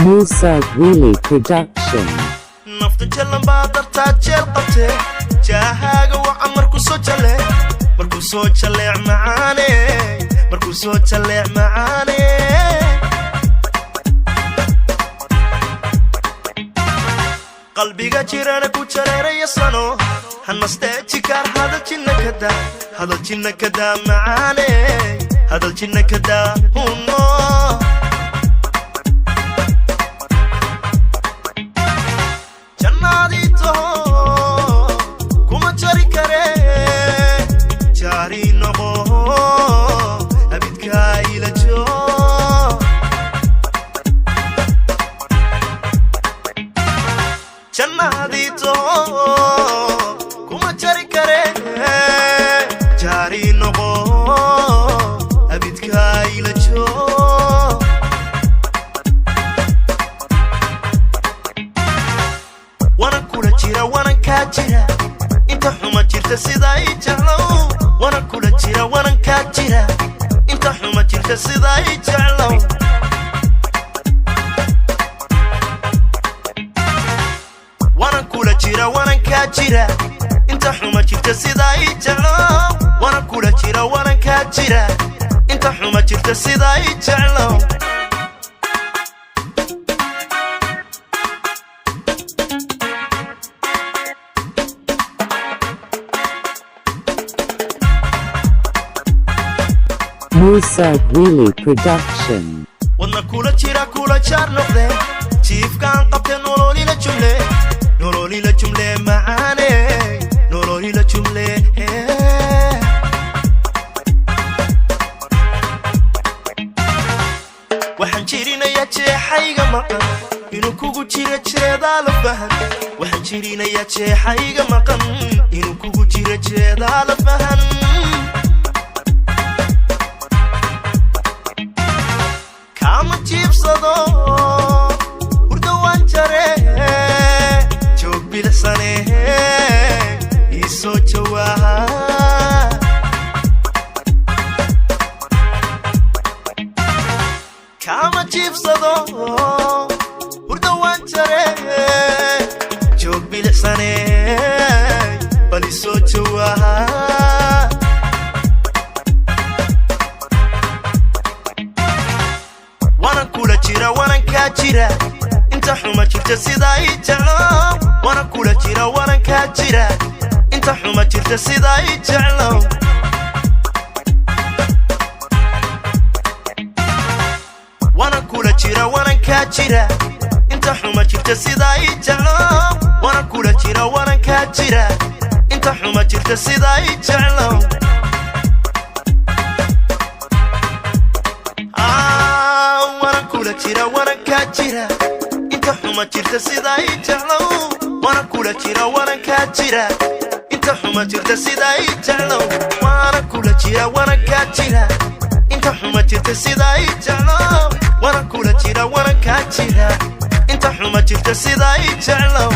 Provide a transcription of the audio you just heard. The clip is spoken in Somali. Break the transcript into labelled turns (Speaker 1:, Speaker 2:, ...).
Speaker 1: Musa Wheelie Production.
Speaker 2: nafta jalan baa dartaa jeel qabtee jaahaaga waca markuu soo jaleec macaane markuu soo jaleec macaane qalbiga jirana ku jareeraya sano hanastee jikaar hadal jinna kada macaane hadal jinna kada hunno jannadito kuma jari kare jari noqo abidka ila joo wana kula jira wana ka jira inta xuma jirta sida ay jeclow wana kula jira wana ka jira inta xuma jirta sida ay jeclow وانا كاجرا انت حما جرت سيداي جعلو وانا كولا جرا وانا كاجرا انت حما جرت سيداي جعلو
Speaker 1: Musa Wheelie Production.
Speaker 2: وانا كولا جرا كولا جار نقضي جيف كان قبتين ولولي لجملة nololi la jumle maane nololi la jumle waxaan jirinayaa jeexayga maqan inuu kugu jiro jeedaa la fahan waxaan jirinayaa jeexayga maqan inuu kugu jiro jeedaa la fahan kama jiibsado hurda waan jaree bilasane iso jawaha kama jibsado hurda waan jare joog bilasane bal iso jawaha wana kula jira wana ka jira inta xuma jirta sida ay jeclow وانا كولا جيرا وانا كاجيرا انت حما جرت سيدا اي جعلو وانا كولا جيرا وانا كاجيرا انت حما جرت سيدا اي جعلو وانا كولا جيرا وانا كاجيرا انت حما جرت سيدا اي جعلو وانا كولا جيرا وانا كاجيرا انت حما جرت سيدا اي جعلو وانا كولا جيرا وانا كاجيرا انت حما جرت سيدا اي جعلو وانا كولا جيرا وانا كاجيرا انت حما جرت سيدا اي جعلو وانا كولا جيرا وانا كاجيرا انت حما جرت سيدا اي جعلو